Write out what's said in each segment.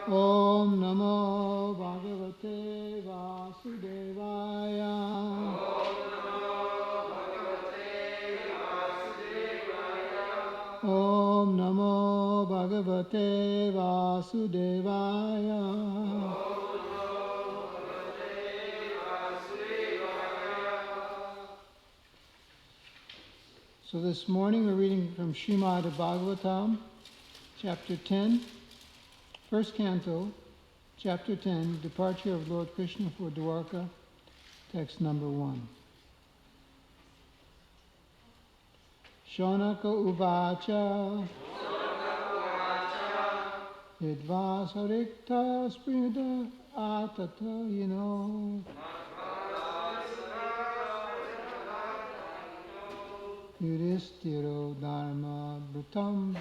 Om Namo Bhagavate Vasudevaya. Om Namo Bhagavate Vasudevaya. So this morning we're reading from Srimad Bhagavatam, chapter 10, first canto, chapter 10, Departure of Lord Krishna for Dwarka, text number 1. Shonaka Uvacha Yadva Sarikta Sprida Atata Yino Yudhishthiro Dharma Bhutam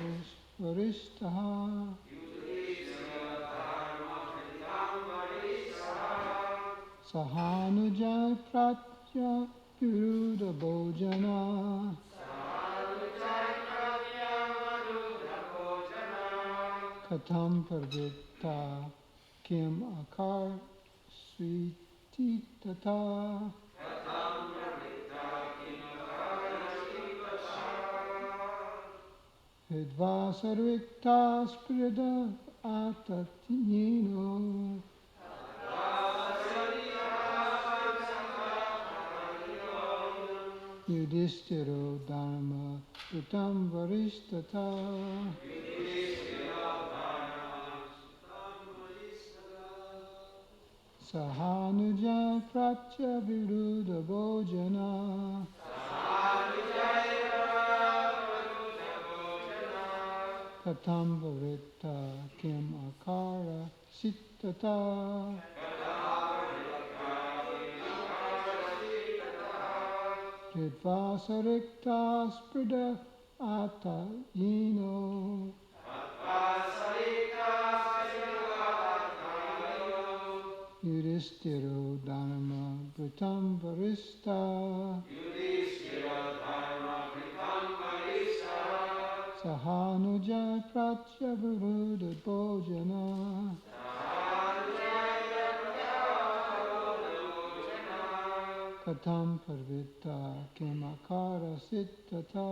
Varistaha Sahanujay Pratya Viruddha Bhojana Katam Parvita Kim Akar Switi Tata Vidva Sarvikta Sprida Atatinino Yudhishthiro Dharma Utam Varistata Sahanujay Pratya Viruddha Bhojana Katam Bhavita Kim Akara Sittata Ridva Sarikta Sprida Ata Yino Yudhishthiro Dharma Bhutam Varista Sahanujay Pratya Viruddha Bhojana Katam Parvita Kim Akara Sittata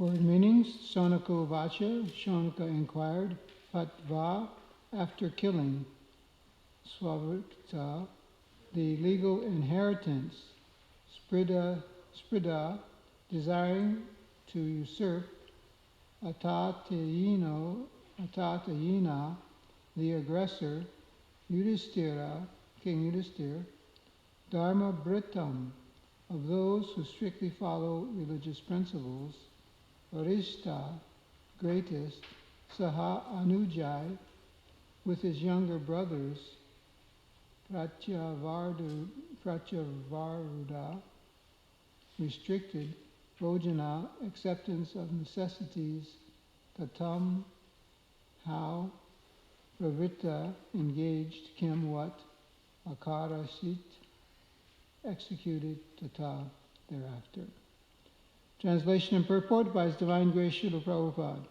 Word meanings: Shonaka Vacha, Shonaka inquired, Patva, after killing, Swavrita, the legal inheritance, Sprida, desiring to usurp, Atatayina, the aggressor, Yudhishthira, King Yudhishthir, Dharma Britam, of those who strictly follow religious principles, Varishta, greatest, Saha Anujai, with his younger brothers, Pratyavaruda, restricted, Bhojana, acceptance of necessities, Tatam, how, Pravritta, engaged, Kim, what, Akara, Sit, executed, Tata, thereafter. Translation and purport by His Divine Grace Srila Prabhupada.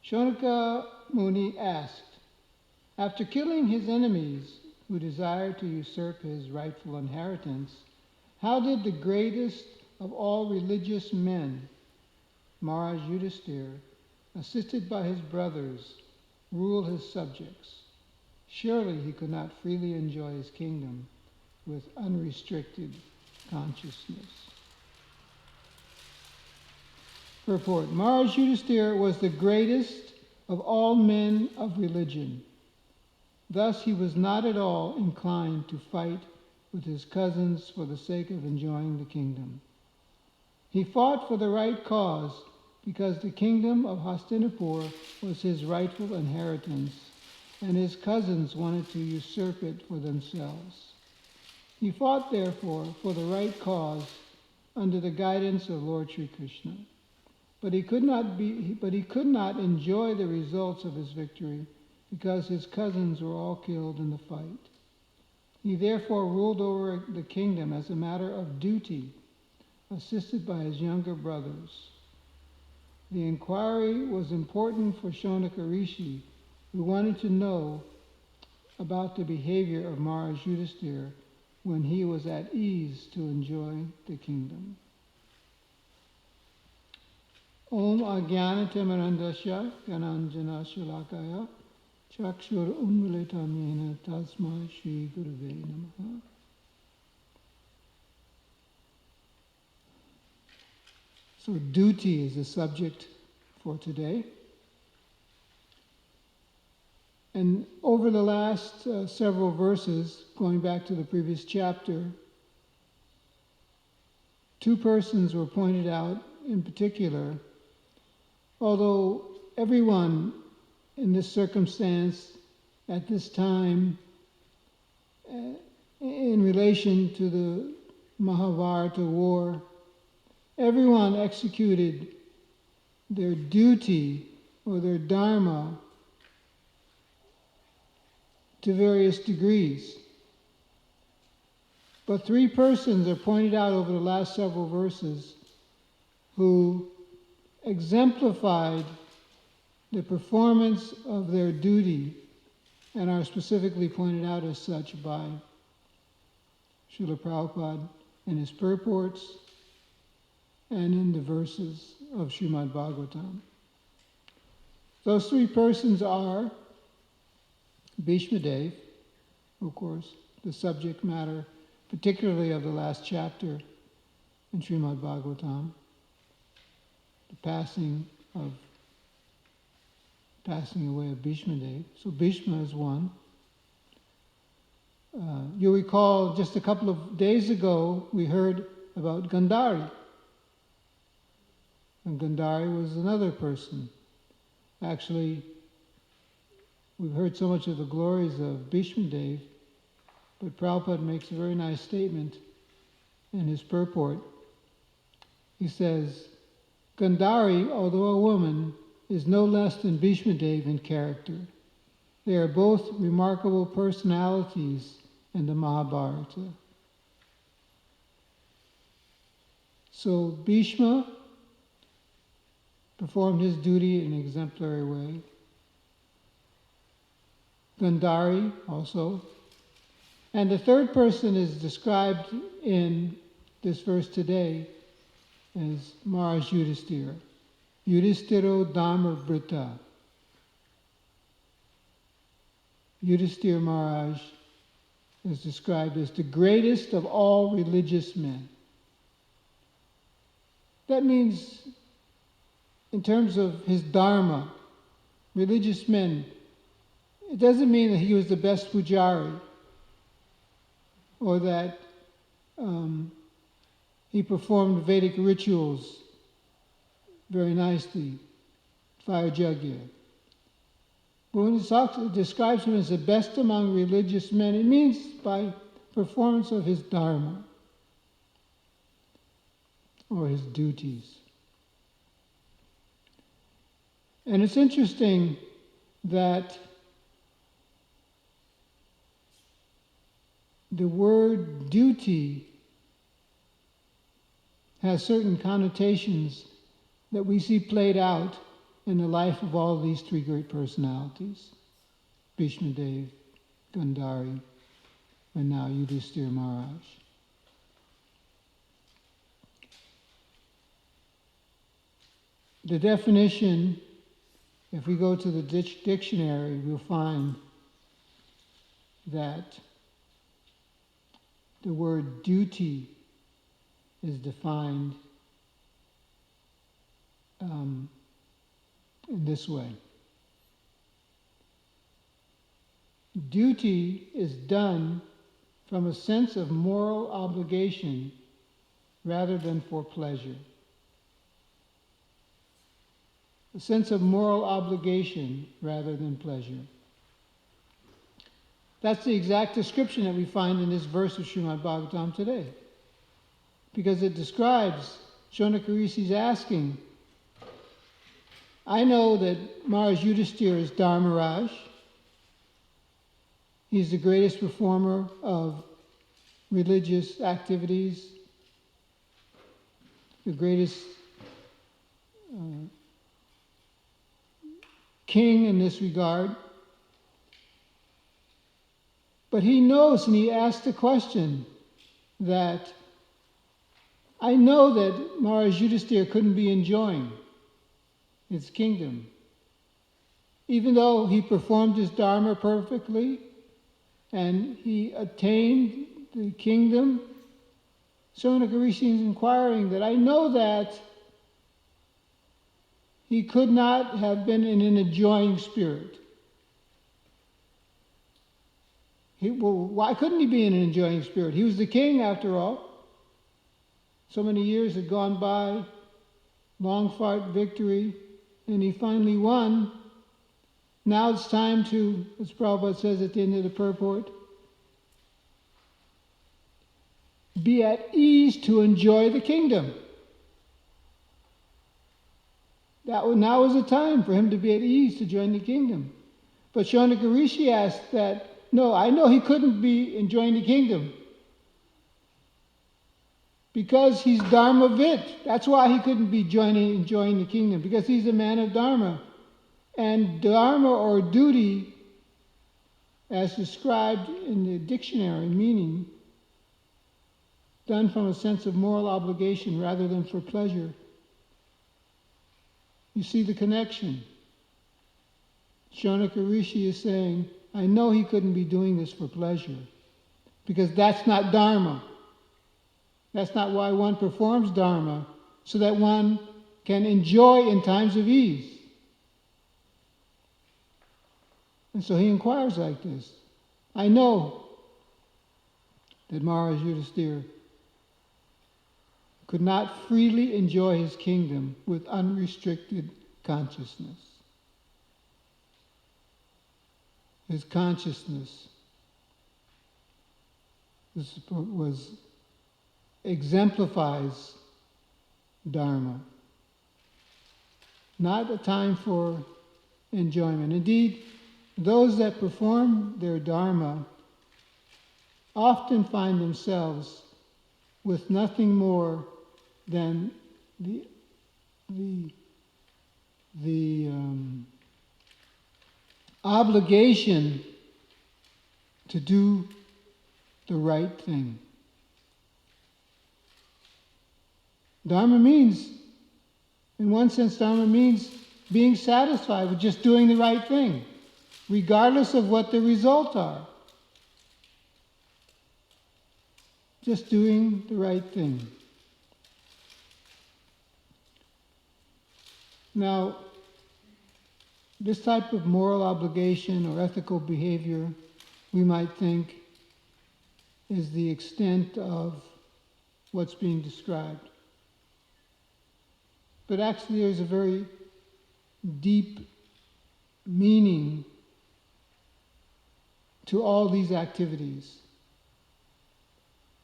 Shonaka Muni asked, after killing his enemies who desired to usurp his rightful inheritance, how did the greatest of all religious men, Maharaj Yudhisthira, assisted by his brothers, rule his subjects? Surely he could not freely enjoy his kingdom with unrestricted consciousness. Purport. Maharaj Yudhisthira was the greatest of all men of religion. Thus he was not at all inclined to fight with his cousins for the sake of enjoying the kingdom. He fought for the right cause because the kingdom of Hastinapur was his rightful inheritance, and his cousins wanted to usurp it for themselves. He fought, therefore, for the right cause under the guidance of Lord Sri Krishna. But he could not enjoy the results of his victory because his cousins were all killed in the fight. He therefore ruled over the kingdom as a matter of duty, assisted by his younger brothers. The inquiry was important for Shonaka Rishi, who wanted to know about the behavior of Maharaj Yudhisthira when he was at ease to enjoy the kingdom. Om Ajnanatimirandasya Gananjana Shalakaya Chakshur Unmilitam Yena Tasmai Shri Gurave Namaha. So duty is the subject for today. And over the last several verses, going back to the previous chapter, two persons were pointed out in particular. Although everyone in this circumstance at this time, in relation to the Mahabharata war, everyone executed their duty or their dharma to various degrees. But three persons are pointed out over the last several verses who exemplified the performance of their duty and are specifically pointed out as such by Srila Prabhupada in his purports and in the verses of Srimad Bhagavatam. Those three persons are Bhishma Dev, of course, the subject matter particularly of the last chapter in Srimad Bhagavatam, the passing away of Bhishma Dev. So Bhishma is one. You'll recall just a couple of days ago we heard about Gandhari. And Gandhari was another person. Actually, we've heard so much of the glories of Bhishma Dev, but Prabhupada makes a very nice statement in his purport. He says, Gandhari, although a woman, is no less than Bhishma Dev in character. They are both remarkable personalities in the Mahabharata. So Bhishma performed his duty in an exemplary way. Gandhari also. And the third person is described in this verse today as Maharaj Yudhisthira. Yudhisthiro Dharma Brita. Yudhisthira Maharaj is described as the greatest of all religious men. That means, in terms of his dharma, religious men, it doesn't mean that he was the best pujari or that he performed Vedic rituals very nicely, fire yajna. But when it describes him as the best among religious men, it means by performance of his dharma or his duties. And it's interesting that the word duty has certain connotations that we see played out in the life of all of these three great personalities, Bhishma Dev, Gandhari, and now Yudhisthira Maharaj. The definition, if we go to the dictionary, we'll find that the word duty is defined in this way. Duty is done from a sense of moral obligation rather than for pleasure. A sense of moral obligation rather than pleasure. That's the exact description that we find in this verse of Srimad Bhagavatam today. Because it describes, Shonaka Rishi's asking, I know that Maharaj Yudhisthira is Dharmaraj. He's the greatest performer of religious activities, the greatest king in this regard. But he knows, and he asked the question that I know that Maharaj Yudhisthira couldn't be enjoying his kingdom. Even though he performed his dharma perfectly and he attained the kingdom, Shonaka Rishi is inquiring that I know that he could not have been in an enjoying spirit. Why couldn't he be in an enjoying spirit? He was the king after all. So many years had gone by, long fought victory, and he finally won. Now it's time to, as Prabhupada says at the end of the purport, be at ease to enjoy the kingdom. Now is the time for him to be at ease to join the kingdom. But Shonaka Rishi asked that, no, I know he couldn't be enjoying the kingdom because he's Dharmavit. That's why he couldn't be enjoying the kingdom, because he's a man of Dharma. And Dharma or duty, as described in the dictionary meaning, done from a sense of moral obligation rather than for pleasure. You see the connection. Shonaka Rishi is saying, I know he couldn't be doing this for pleasure, because that's not Dharma. That's not why one performs Dharma, so that one can enjoy in times of ease. And so he inquires like this. I know that Maharaj Yudhisthira could not freely enjoy his kingdom with unrestricted consciousness. His consciousness exemplifies Dharma. Not a time for enjoyment. Indeed, those that perform their Dharma often find themselves with nothing more than the obligation to do the right thing. Dharma means, in one sense, Dharma means being satisfied with just doing the right thing, regardless of what the results are. Just doing the right thing. Now, this type of moral obligation or ethical behavior, we might think, is the extent of what's being described. But actually there's a very deep meaning to all these activities.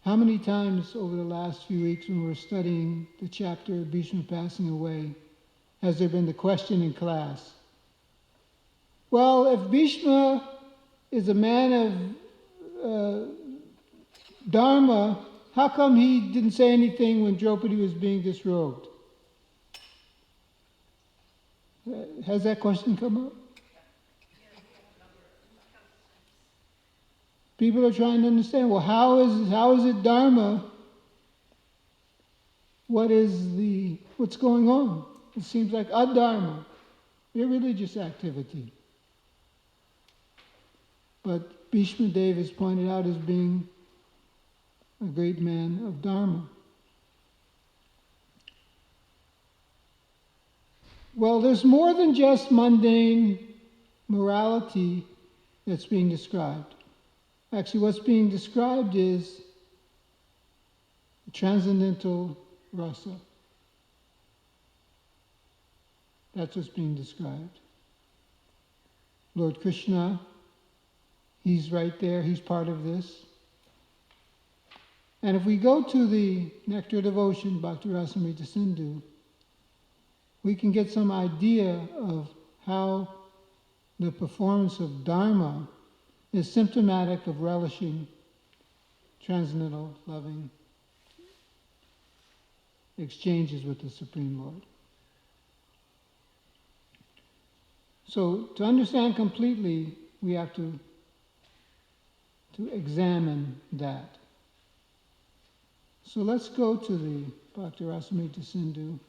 How many times over the last few weeks when we're studying the chapter of Bhishma passing away, has there been the question in class, well, if Bhishma is a man of Dharma, how come he didn't say anything when Draupadi was being disrobed? Has that question come up? People are trying to understand, well, how is it Dharma? What's going on? It seems like adharma, irreligious activity. But Bhishma Dev is pointed out as being a great man of Dharma. Well, there's more than just mundane morality that's being described. Actually, what's being described is transcendental rasa. That's what's being described. Lord Krishna, he's right there, he's part of this. And if we go to the Nectar of Devotion, Bhakti Rasamrita Sindhu, we can get some idea of how the performance of Dharma is symptomatic of relishing transcendental, loving exchanges with the Supreme Lord. So to understand completely, we have to examine that. So let's go to the Bhakti Rasamrita Sindhu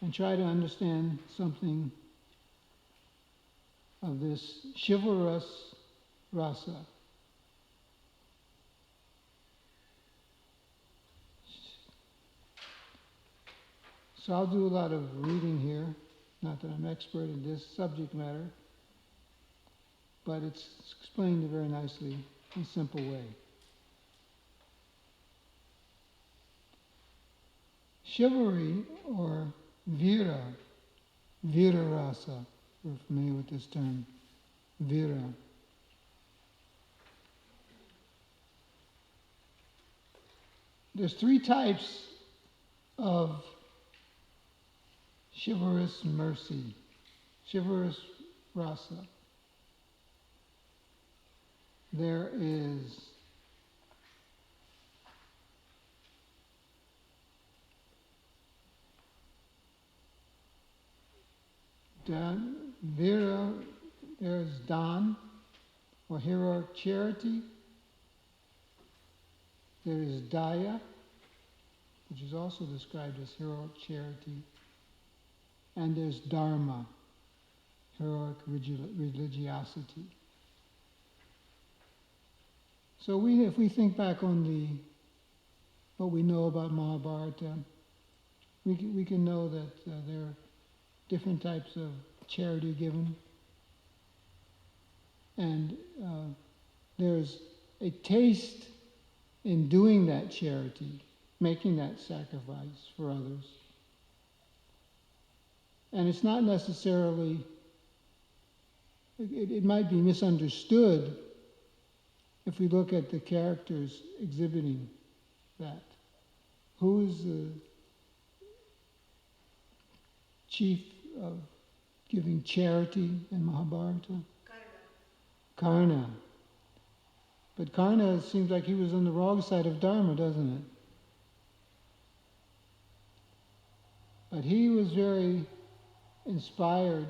and try to understand something of this chivalrous rasa. So I'll do a lot of reading here, not that I'm expert in this subject matter, but it's explained very nicely in a simple way. Chivalry, or vira rasa, we're familiar with this term, vira. There's three types of chivalrous mercy, chivalrous rasa. There is vira, there's dan, or heroic charity. There is daya, which is also described as heroic charity. And there's dharma, heroic religiosity. So if we think back on what we know about Mahabharata, we can know that there are different types of charity given. And there's a taste in doing that charity, making that sacrifice for others. And it's not necessarily, it might be misunderstood if we look at the characters exhibiting that. Who is the chief of giving charity in Mahabharata? Karna. But Karna seems like he was on the wrong side of Dharma, doesn't it? But he was very inspired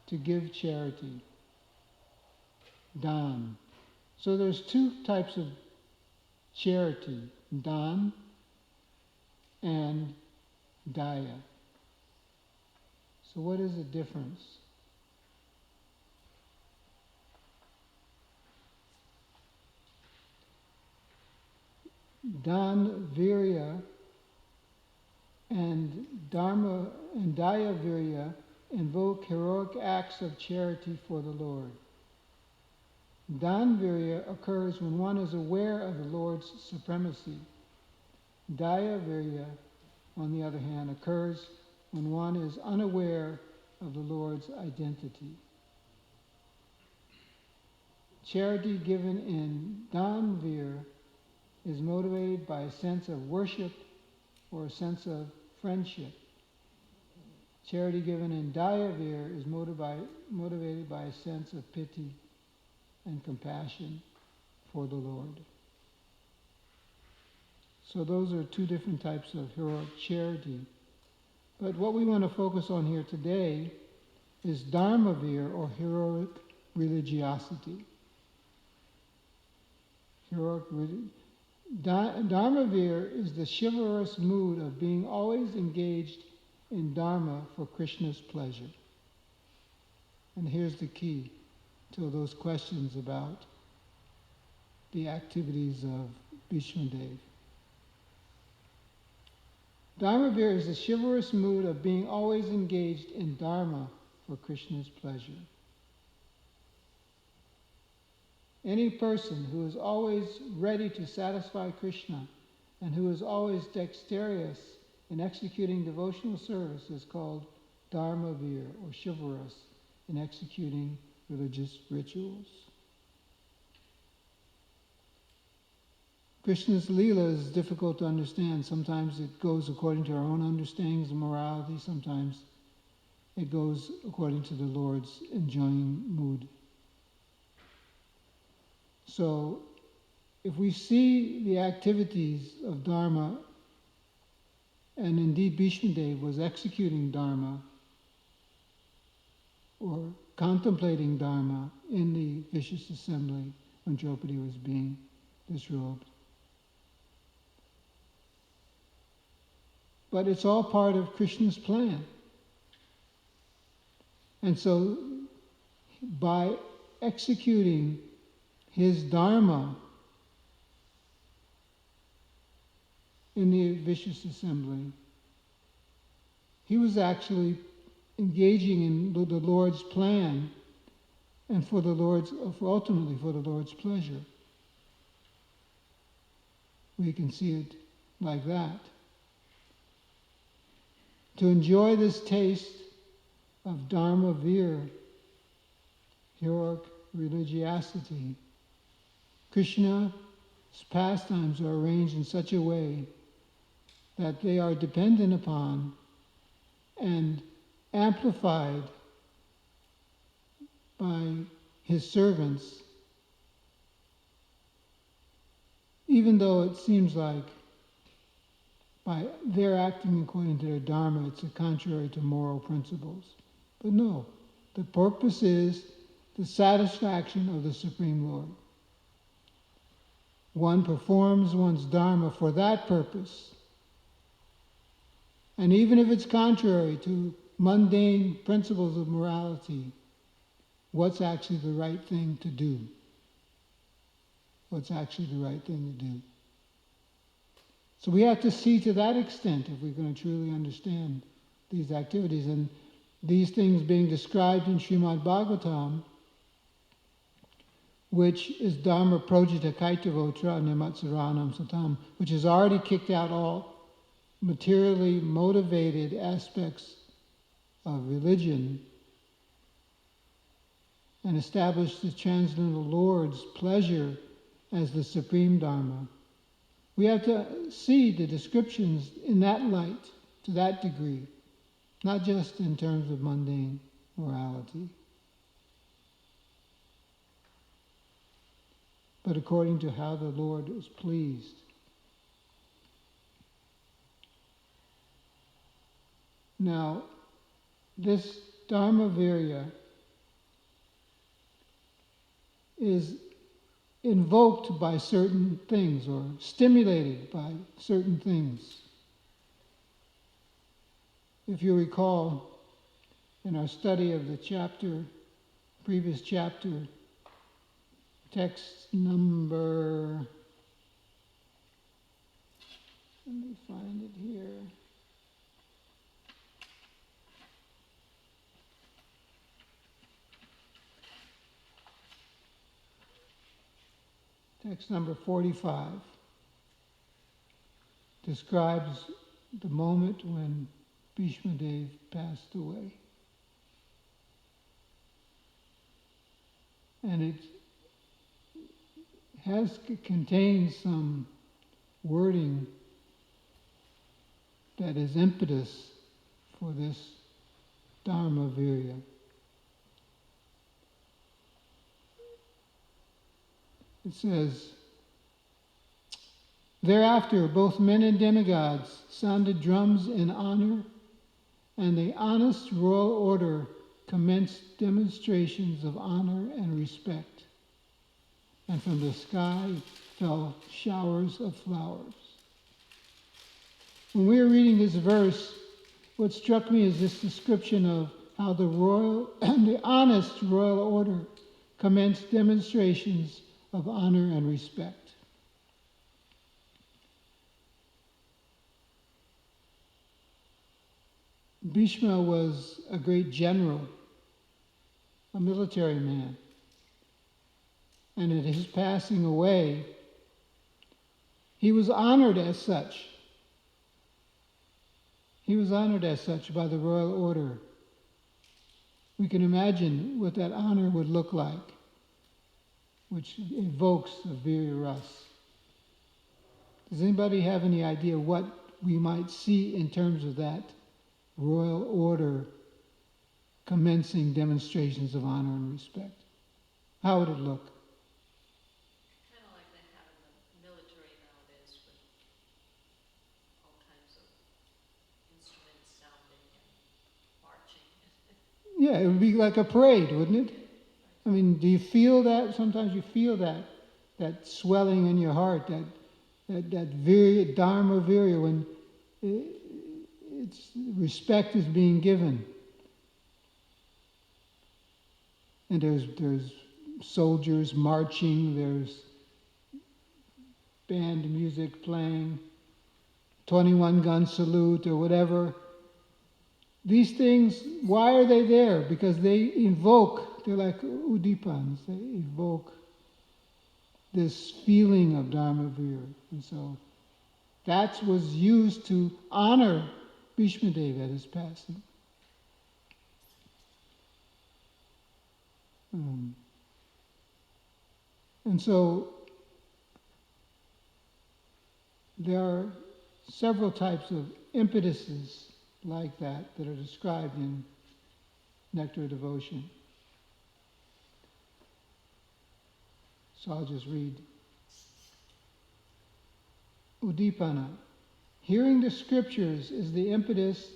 to give charity, dan. So there's two types of charity, dan and daya. So what is the difference? Dan virya and dharma and daya virya invoke heroic acts of charity for the Lord. Dan virya occurs when one is aware of the Lord's supremacy. Daya virya, on the other hand, occurs when one is unaware of the Lord's identity. Charity given in Dan virya is motivated by a sense of worship or a sense of friendship. Charity given in daya virya is motivated by a sense of pity and compassion for the Lord. So those are two different types of heroic charity. But what we want to focus on here today is Dharma virya, or heroic religiosity. Dharma virya is the chivalrous mood of being always engaged in Dharma for Krishna's pleasure. And here's the key to those questions about the activities of Bhishma Dev. Dharma virya is the chivalrous mood of being always engaged in Dharma for Krishna's pleasure. Any person who is always ready to satisfy Krishna and who is always dexterous in executing devotional service is called Dharma virya, or chivalrous in executing religious rituals. Krishna's Leela is difficult to understand. Sometimes it goes according to our own understandings of morality. Sometimes it goes according to the Lord's enjoying mood. So, if we see the activities of Dharma, and indeed Bhishma Dev was executing Dharma, or contemplating Dharma in the vicious assembly when Draupadi was being disrobed. But it's all part of Krishna's plan. And so, by executing his Dharma in the vicious assembly, he was actually engaging in the Lord's plan and ultimately for the Lord's pleasure. We can see it like that. To enjoy this taste of Dharma virya, heroic religiosity, Krishna's pastimes are arranged in such a way that they are dependent upon and amplified by his servants, even though it seems like by their acting according to their Dharma, it's contrary to moral principles. But no, the purpose is the satisfaction of the Supreme Lord. One performs one's Dharma for that purpose. And even if it's contrary to mundane principles of morality, what's actually the right thing to do? What's actually the right thing to do? So we have to see to that extent if we're going to truly understand these activities. And these things being described in Srimad Bhagavatam, which is Dharma Projita Kaitavotra Nimatsaranam Satam, which has already kicked out all materially motivated aspects of religion and established the Transcendental Lord's pleasure as the supreme Dharma. We have to see the descriptions in that light, to that degree, not just in terms of mundane morality, but according to how the Lord is pleased. Now, this Dharma virya is invoked by certain things or stimulated by certain things. If you recall, in our study of the previous chapter, text number, let me find it here. Text number 45 describes the moment when Bhishma Dev passed away. And it contains some wording that is impetus for this Dharma Virya. It says, thereafter both men and demigods sounded drums in honor, and the honest royal order commenced demonstrations of honor and respect, and from the sky fell showers of flowers. When we were reading this verse, what struck me is this description of how the honest royal order commenced demonstrations of honor and respect. Bhishma was a great general, a military man. And at his passing away, he was honored as such. He was honored as such by the royal order. We can imagine what that honor would look like, which evokes the Virya Ras. Does anybody have any idea what we might see in terms of that royal order commencing demonstrations of honor and respect? How would it look? Kind of like they have in the military nowadays with all kinds of instruments sounding and marching. Yeah, it would be like a parade, wouldn't it? I mean, do you feel that? Sometimes you feel that swelling in your heart, that virya, Dharma Virya, when it's respect is being given. And there's soldiers marching, there's band music playing, 21-gun salute or whatever. These things, why are they there? Because they invoke, they're like udipans, they evoke this feeling of Dharma Virya. And so that was used to honor Bhishma Dev at his passing. And so there are several types of impetuses like that are described in Nectar Devotion. So I'll just read. Udipana. Hearing the scriptures is the impetus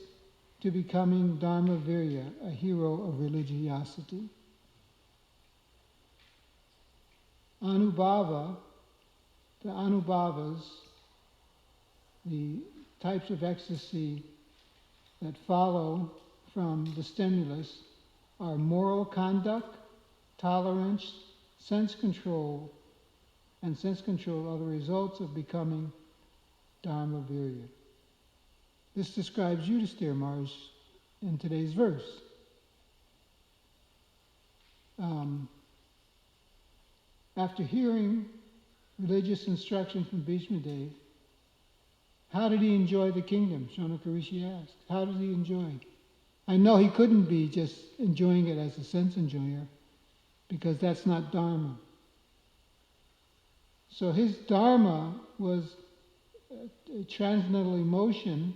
to becoming Dharma Virya, a hero of religiosity. Anubhava, the anubhavas, the types of ecstasy that follow from the stimulus are moral conduct, tolerance, sense control, and sense control are the results of becoming Dharma Virya. This describes Yudhisthira Maharaj in today's verse. After hearing religious instruction from Bhishma Dev, how did he enjoy the kingdom? Shonaka Rishi asked. How did he enjoy? I know he couldn't be just enjoying it as a sense enjoyer, because that's not Dharma. So his Dharma was a transcendental emotion,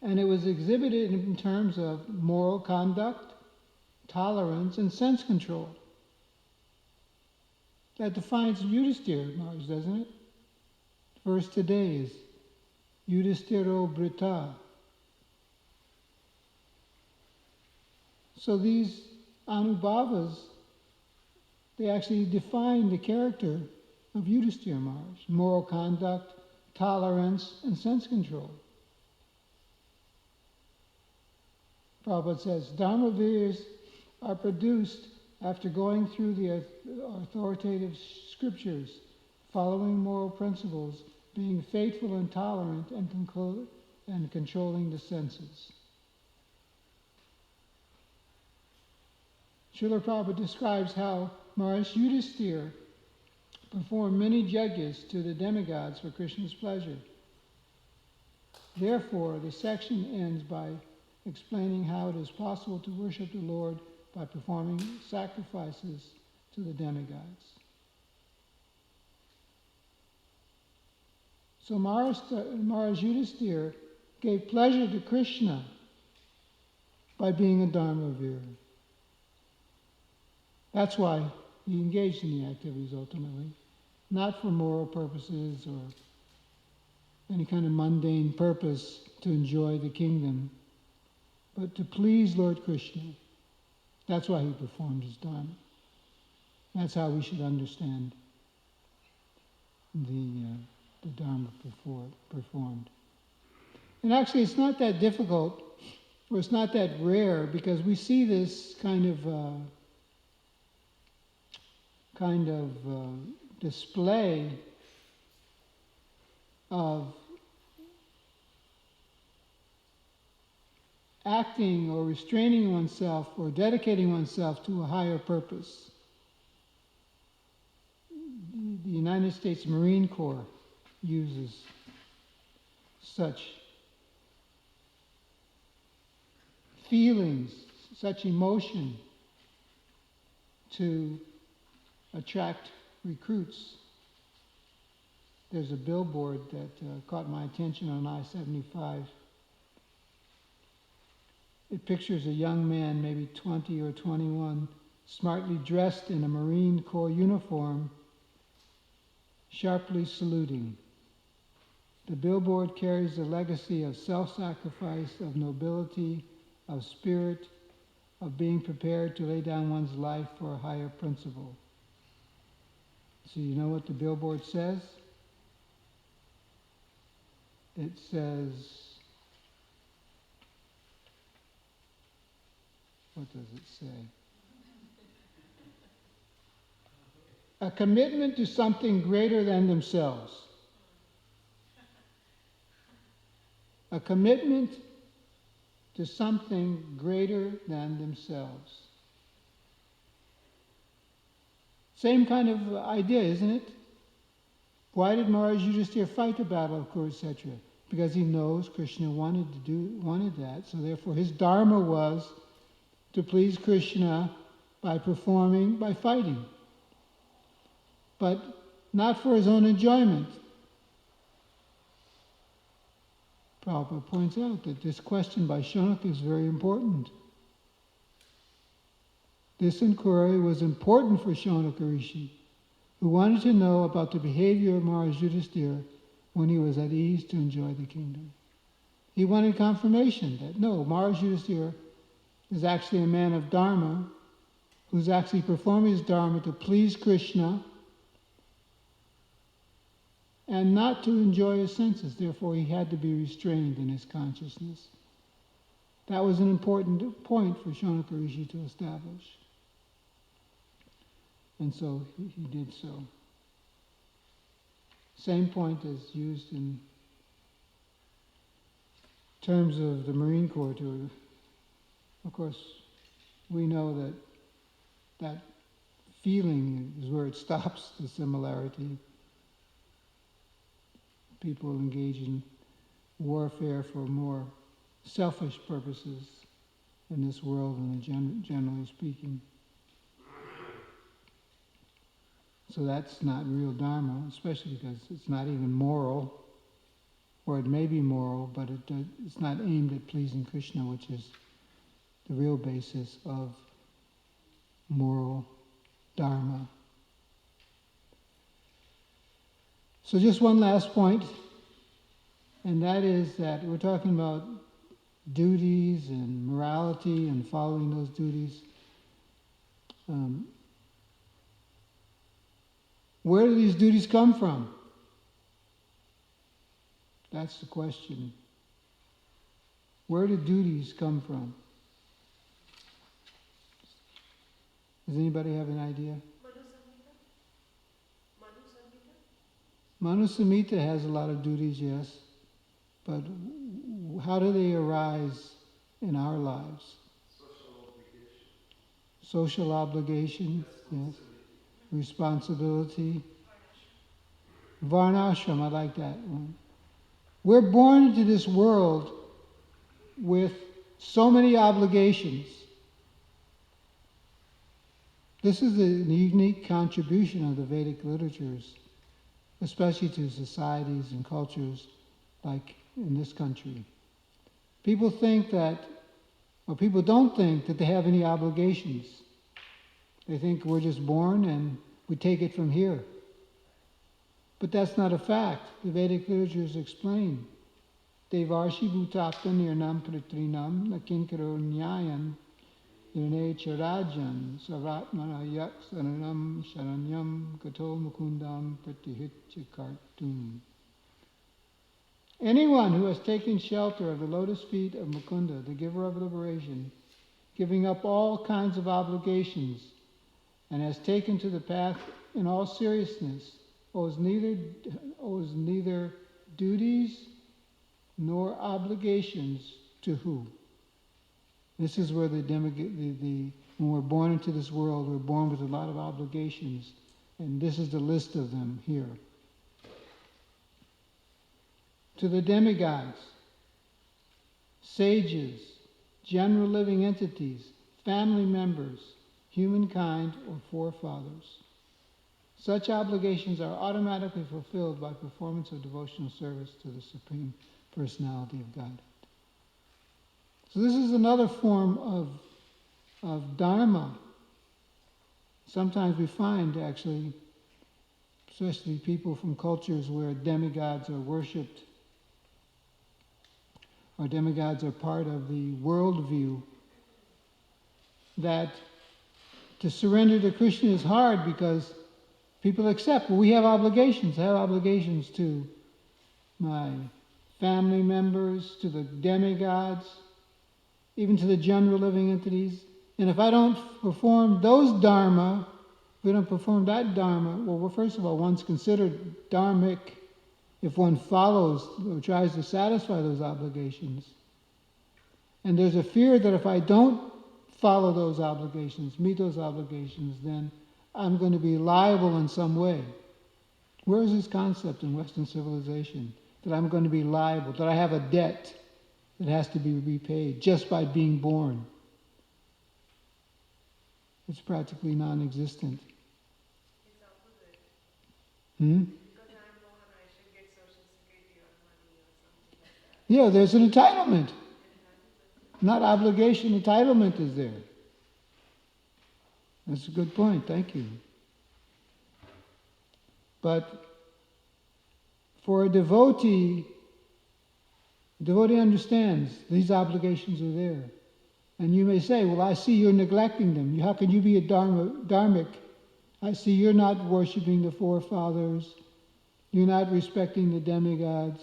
and it was exhibited in terms of moral conduct, tolerance, and sense control. That defines Yudhisthira Maharaj, doesn't it? Verse today is Yudhisthiro Brita. So these anubhavas, they actually define the character of Yudhisthira Maharaj: moral conduct, tolerance, and sense control. Prabhupada says, Dharma Veers are produced after going through the authoritative scriptures, following moral principles, being faithful and tolerant, and controlling the senses. Srila Prabhupada describes how Maharaj Yudhisthira performed many yajnas to the demigods for Krishna's pleasure. Therefore, the section ends by explaining how it is possible to worship the Lord by performing sacrifices to the demigods. So Maharaj Yudhisthira gave pleasure to Krishna by being a Dharma Veer. That's why he engaged in the activities ultimately, not for moral purposes or any kind of mundane purpose to enjoy the kingdom, but to please Lord Krishna. That's why he performed his Dharma. That's how we should understand the Dharma performed. And actually it's not that difficult, or it's not that rare, because we see this kind of display of acting or restraining oneself or dedicating oneself to a higher purpose. The United States Marine Corps uses such feelings, such emotion to attract recruits. There's a billboard that caught my attention on I-75. It pictures a young man, maybe 20 or 21, smartly dressed in a Marine Corps uniform, sharply saluting. The billboard carries a legacy of self-sacrifice, of nobility, of spirit, of being prepared to lay down one's life for a higher principle. So you know what the billboard says? It says, what does it say? A commitment to something greater than themselves. A commitment to something greater than themselves. Same kind of idea, isn't it? Why did Maharaj Yudhisthira fight the battle of Kurukshetra? Because he knows Krishna wanted that. So therefore his dharma was to please Krishna by fighting. But not for his own enjoyment. Prabhupada points out that this question by Shaunaka is very important. This inquiry was important for Shaunaka Rishi, who wanted to know about the behavior of Maharaj Yudhisthira when he was at ease to enjoy the kingdom. He wanted confirmation that no, Maharaj Yudhisthira is actually a man of Dharma, who's actually performing his Dharma to please Krishna and not to enjoy his senses. Therefore, he had to be restrained in his consciousness. That was an important point for Shaunaka Rishi to establish. And so he did so. Same point is used in terms of the Marine Corps too. Of course, we know that feeling is where it stops, the similarity. People engage in warfare for more selfish purposes in this world, generally speaking. So that's not real Dharma, especially because it's not even moral, or it may be moral, but it's not aimed at pleasing Krishna, which is the real basis of moral Dharma. So just one last point, and that is that we're talking about duties and morality and following those duties. Where do these duties come from? That's the question. Where do duties come from? Does anybody have an idea? Manu Samhita has a lot of duties, yes. But how do they arise in our lives? Social obligation, yes. Responsibility. Varnashram, I like that one. We're born into this world with so many obligations. This is a unique contribution of the Vedic literatures, especially to societies and cultures like in this country. People think that, or people don't think that they have any obligations. They think we're just born and we take it from here. But that's not a fact. The Vedic literatures explain. Devarshi bhutapta nirnam pritrinam nakinkaro nyayan irne charajan saratmana yak saranam sharanyam kato mukundam pratihitya kartum. Anyone who has taken shelter of the lotus feet of Mukunda, the giver of liberation, giving up all kinds of obligations, and has taken to the path in all seriousness, owes neither duties nor obligations to who? This is where when we're born into this world, we're born with a lot of obligations, and this is the list of them here. To the demigods, sages, general living entities, family members, humankind, or forefathers. Such obligations are automatically fulfilled by performance of devotional service to the Supreme Personality of Godhead. So this is another form of Dharma. Sometimes we find, actually, especially people from cultures where demigods are worshipped, or demigods are part of the worldview, that to surrender to Krishna is hard because people accept, well, we have obligations. I have obligations to my family members, to the demigods, even to the general living entities. And if I don't perform those dharma, if we don't perform that dharma, well, first of all, one's considered dharmic if one follows or tries to satisfy those obligations. And there's a fear that if I don't follow those obligations, meet those obligations, then I'm going to be liable in some way. Where is this concept in Western civilization? That I'm going to be liable, that I have a debt that has to be repaid just by being born. It's practically non-existent. Yeah, there's an entitlement. Not obligation, entitlement is there. That's a good point, thank you. But for a devotee understands these obligations are there. And you may say, well, I see you're neglecting them. How can you be a dharmic? I see you're not worshiping the forefathers. You're not respecting the demigods.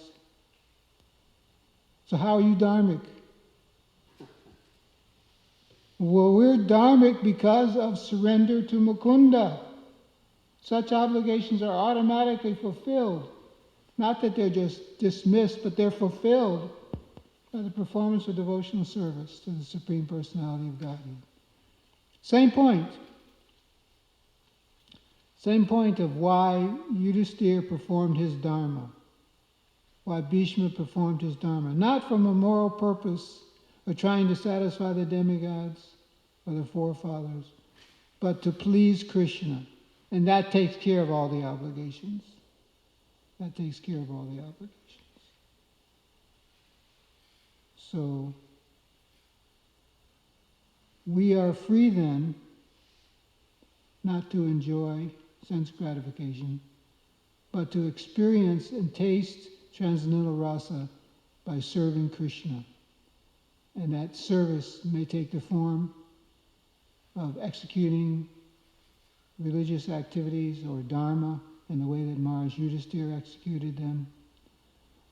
So how are you dharmic? Well, we're dharmic because of surrender to Mukunda. Such obligations are automatically fulfilled. Not that they're just dismissed, but they're fulfilled by the performance of devotional service to the Supreme Personality of Godhead. Same point. Same point of why Yudhisthira performed his Dharma. Why Bhishma performed his Dharma. Not from a moral purpose of trying to satisfy the demigods or the forefathers, but to please Krishna. And that takes care of all the obligations. That takes care of all the obligations. So, we are free then not to enjoy sense gratification, but to experience and taste transcendental rasa by serving Krishna. And that service may take the form of executing religious activities or dharma in the way that Maharaj Yudhisthira executed them,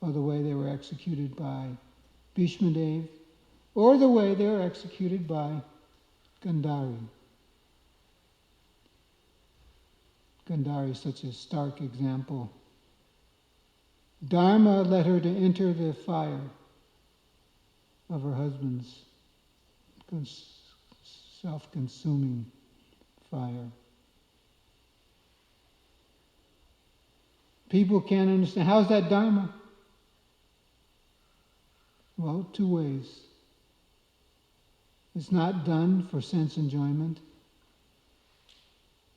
or the way they were executed by Bhishma Dev, or the way they were executed by Gandhari. Gandhari is such a stark example. Dharma led her to enter the fire of her husband's self-consuming fire. People can't understand. How's that Dharma? Well, two ways. It's not done for sense enjoyment,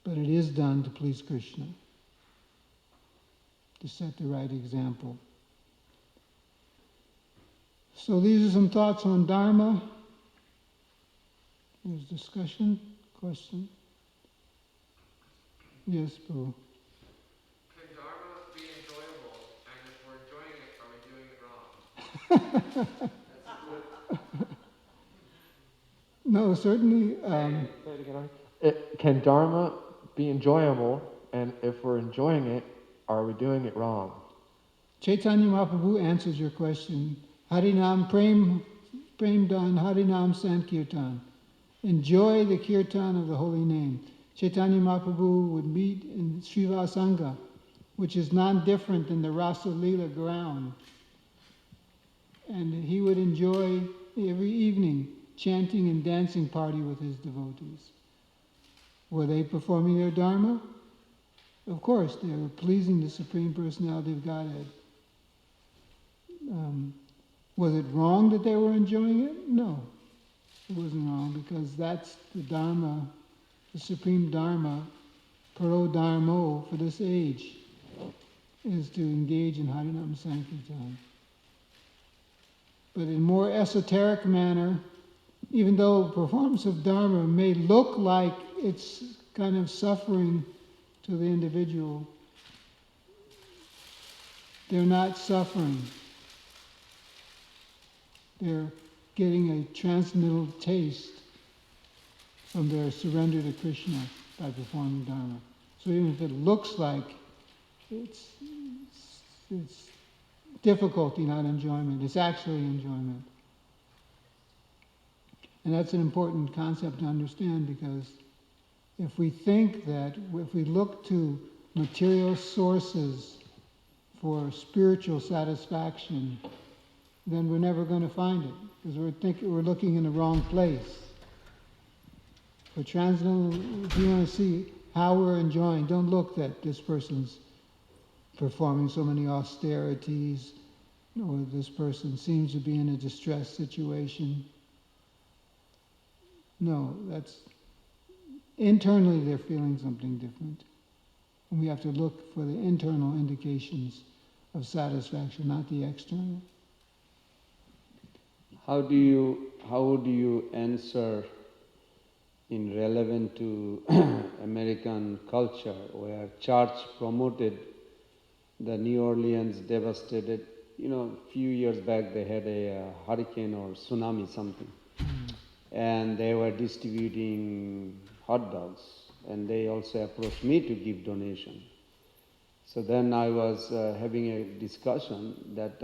but it is done to please Krishna, to set the right example. So these are some thoughts on Dharma. There's discussion, question. Yes, Boo. Can Dharma be enjoyable? And if we're enjoying it, are we doing it wrong? No, certainly. Can Dharma be enjoyable? And if we're enjoying it, are we doing it wrong? Chaitanya Mahaprabhu answers your question. Harinam Prem Dan, Harinam Sankirtan. Enjoy the kirtan of the holy name. Chaitanya Mahaprabhu would meet in Srivasanga, which is non-different than the Rasa Leela ground. And he would enjoy every evening chanting and dancing party with his devotees. Were they performing their Dharma? Of course, they were pleasing the Supreme Personality of Godhead. Was it wrong that they were enjoying it? No, it wasn't wrong, because that's the Dharma, the Supreme Dharma, Paro Dharmo for this age, is to engage in Harinam Sankirtan. But in more esoteric manner, even though performance of Dharma may look like it's kind of suffering to the individual, they're not suffering. They're getting a transcendental taste from their surrender to Krishna by performing Dharma. So even if it looks like it's difficulty, not enjoyment, it's actually enjoyment. And that's an important concept to understand, because if we think that, if we look to material sources for spiritual satisfaction, then we're never going to find it, because we're looking in the wrong place. For transcendental, if you want to see how we're enjoying, don't look that this person's performing so many austerities, or this person seems to be in a distressed situation. No, that's internally they're feeling something different. And we have to look for the internal indications of satisfaction, not the external. How would you answer in relevant to American culture, where church promoted the New Orleans devastated, a few years back they had a hurricane or tsunami something. And they were distributing hot dogs, and they also approached me to give donation. So then I was having a discussion that,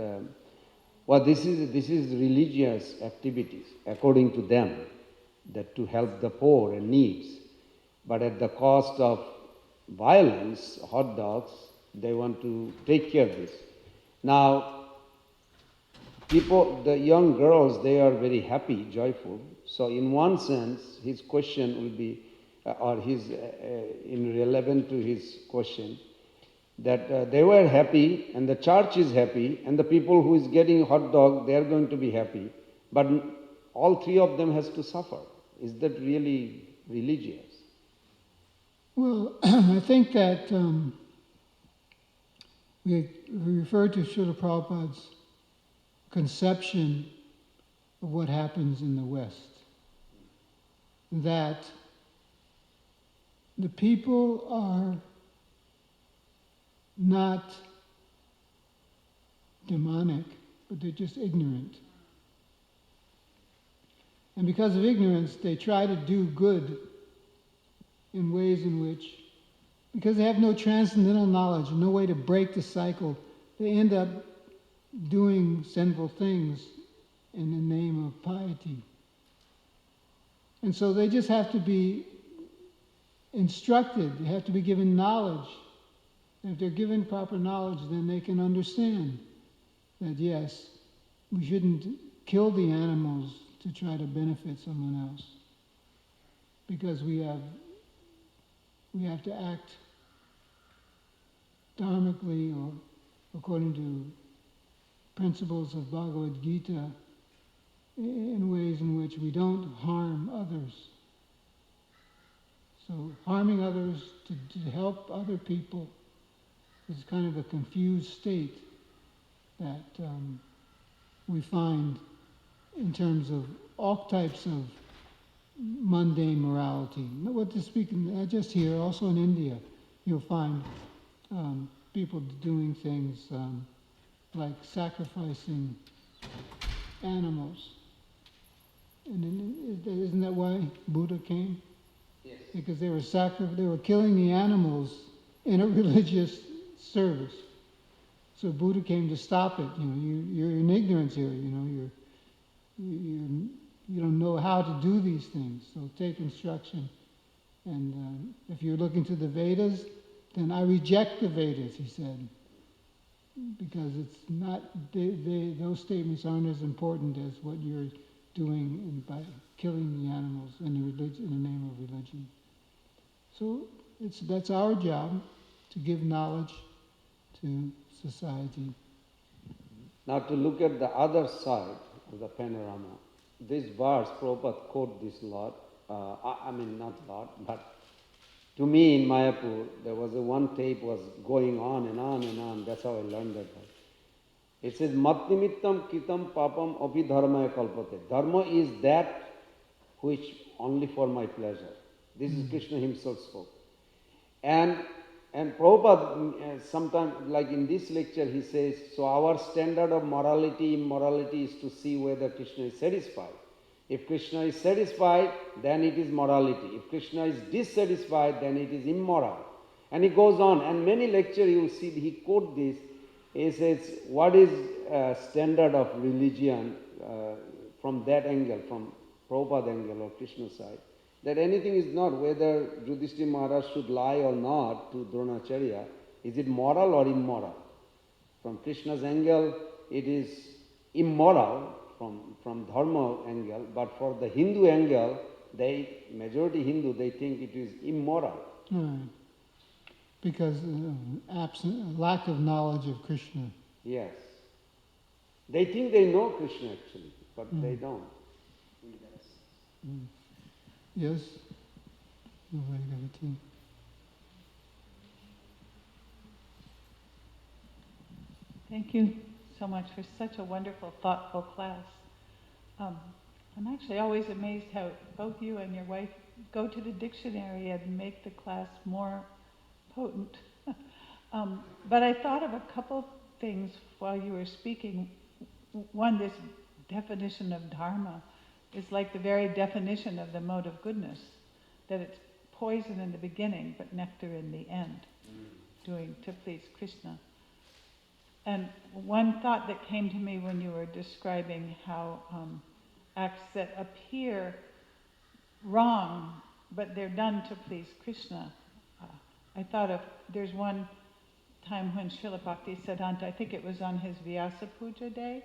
this is religious activities according to them, that to help the poor and needs, but at the cost of violence, hot dogs, they want to take care of this. Now, people, the young girls, they are very happy, joyful. So in one sense, his question will be, in relevant to his question, that they were happy, and the church is happy, and the people who is getting hot dog, they are going to be happy. But all three of them has to suffer. Is that really religious? Well, I think that we refer to Srila Prabhupada's conception of what happens in the West. That the people are not demonic, but they're just ignorant. And because of ignorance, they try to do good in ways in which, because they have no transcendental knowledge, no way to break the cycle, they end up doing sinful things in the name of piety. And so they just have to be instructed, they have to be given knowledge. And if they're given proper knowledge, then they can understand that yes, we shouldn't kill the animals to try to benefit someone else. Because we have to act dharmically or according to principles of Bhagavad Gita in ways in which we don't harm others. So harming others to help other people is kind of a confused state that we find in terms of all types of mundane morality. What to speak, not just here, also in India, you'll find people doing things like sacrificing animals. And isn't that why Buddha came? Yes. Because they were killing the animals in a religious service. So Buddha came to stop it. You're in ignorance here. You don't know how to do these things. So take instruction. And if you're looking to the Vedas, then I reject the Vedas, he said, because it's not. Those statements aren't as important as what you're doing by killing the animals in the name of religion. So that's our job, to give knowledge to society. Now to look at the other side of the panorama, this verse, Prabhupada quote this a lot, not a lot, but to me in Mayapur, there was one tape was going on and on and on, that's how I learned that. It says, Mat nimittam kitam papam api dharmaya kalpate. Dharma is that which only for my pleasure. This is Krishna himself spoke. And Prabhupada, sometimes, like in this lecture, he says, so our standard of morality, immorality is to see whether Krishna is satisfied. If Krishna is satisfied, then it is morality. If Krishna is dissatisfied, then it is immoral. And he goes on, and many lectures you will see, he quote this, he says, what is standard of religion from that angle, from Prabhupada angle or Krishna side? That anything is not, whether Yudhishthira Maharaj should lie or not to Dronacharya, is it moral or immoral? From Krishna's angle, it is immoral from Dharma angle, but for the Hindu angle, majority Hindu, they think it is immoral. Right. Because lack of knowledge of Krishna. Yes. They think they know Krishna actually, but they don't. Yes? Nobody got a tea. Thank you so much for such a wonderful, thoughtful class. I'm actually always amazed how both you and your wife go to the dictionary and make the class more potent. But I thought of a couple things while you were speaking. One, this definition of dharma is like the very definition of the mode of goodness, that it's poison in the beginning but nectar in the end, doing to please Krishna. And one thought that came to me when you were describing how acts that appear wrong, but they're done to please Krishna, I thought of, there's one time when Srila Bhaktisiddhanta, I think it was on his Vyasa Puja day,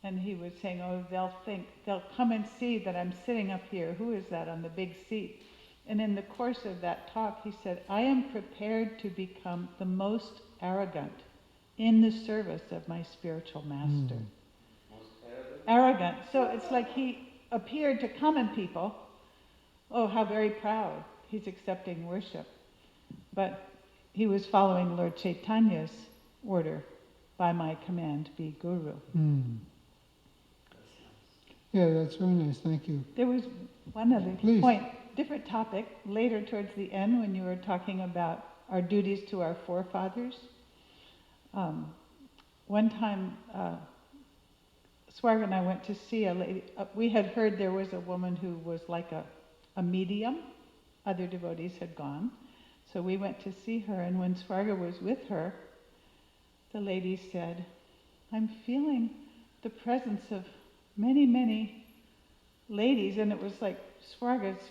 and he was saying, they'll come and see that I'm sitting up here. Who is that on the big seat? And in the course of that talk, he said, I am prepared to become the most arrogant in the service of my spiritual master. Arrogant. So it's like he appeared to common people. Oh, how very proud. He's accepting worship. But he was following Lord Chaitanya's order, by my command, be guru. Yeah, that's very nice. Thank you. There was one other Please. point, different topic, later towards the end when you were talking about our duties to our forefathers. One time, Swarg and I went to see a lady. We had heard there was a woman who was like a medium. Other devotees had gone. So we went to see her, and when Swarga was with her, the lady said, I'm feeling the presence of many, many ladies, and it was like Swarga's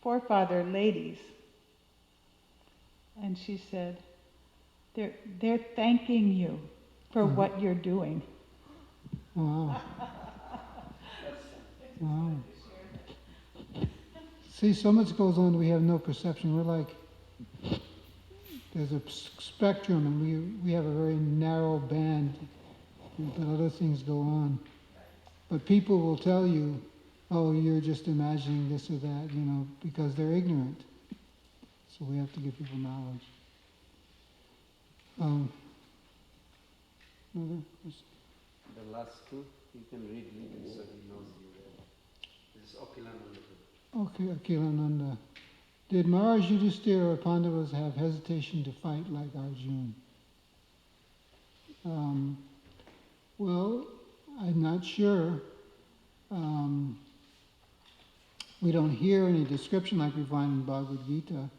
forefather ladies. And she said, they're thanking you for what you're doing. Wow. Wow. See, so much goes on, we have no perception. We're like, there's a spectrum, and we have a very narrow band, but other things go on. But people will tell you, oh, you're just imagining this or that, because they're ignorant. So we have to give people knowledge. Another question? The last two, you can read it so he knows you read. This is Akilananda. Okay, Akilananda. Did Maharaj Yudhisthira or Pandavas have hesitation to fight like Arjuna? Well, I'm not sure. We don't hear any description like we find in Bhagavad Gita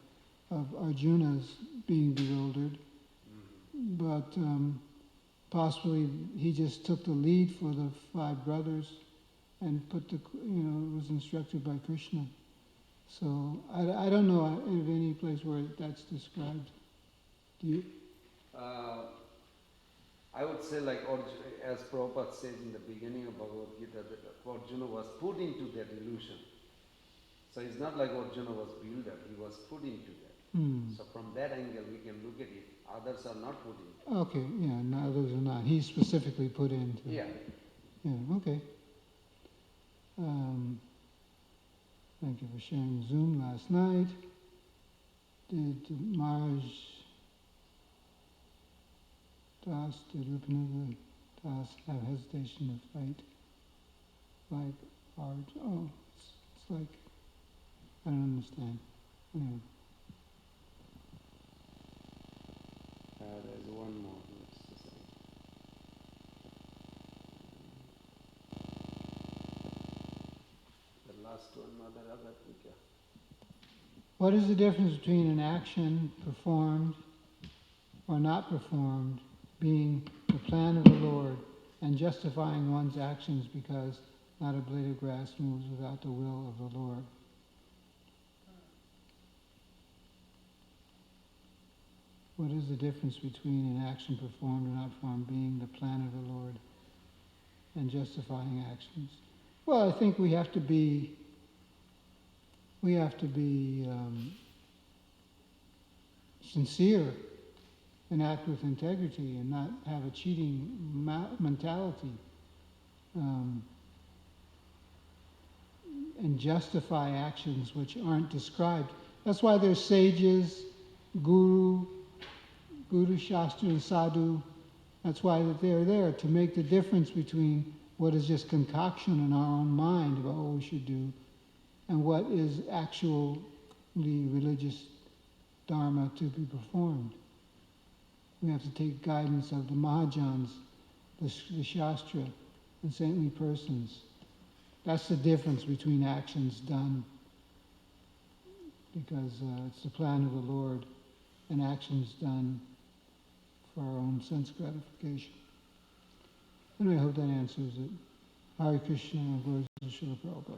of Arjuna's being bewildered, but possibly he just took the lead for the 5 brothers and was instructed by Krishna. So I don't know of any place where that's described. Do you? I would say like as Prabhupada says in the beginning of Bhagavad Gita, that Arjuna was put into that illusion. So it's not like Arjuna was bewildered, he was put into that. So from that angle we can look at it. Others are not put in. Okay, yeah, no, others are not. He's specifically put into. Yeah. Yeah, okay. Thank you for sharing Zoom last night. Did Maharaj Das, did Rupananda Das have hesitation to fight like Arjuna? Oh, it's like, I don't understand. Anyway. There's one more. The last one, Mother Agatrika. What is the difference between an action performed or not performed being the plan of the Lord and justifying one's actions because not a blade of grass moves without the will of the Lord? What is the difference between an action performed or not performed being the plan of the Lord and justifying actions? Well, I think we have to be sincere and act with integrity and not have a cheating mentality, and justify actions which aren't described. That's why there's sages, guru, shastra, and sadhu. That's why they're there, to make the difference between what is just concoction in our own mind about what we should do and what is actually religious dharma to be performed. We have to take guidance of the Mahajans, the Shastra, and saintly persons. That's the difference between actions done, because it's the plan of the Lord, and actions done for our own sense gratification. Anyway, I hope that answers it. Hare Krishna, glory to Srila Prabhupada.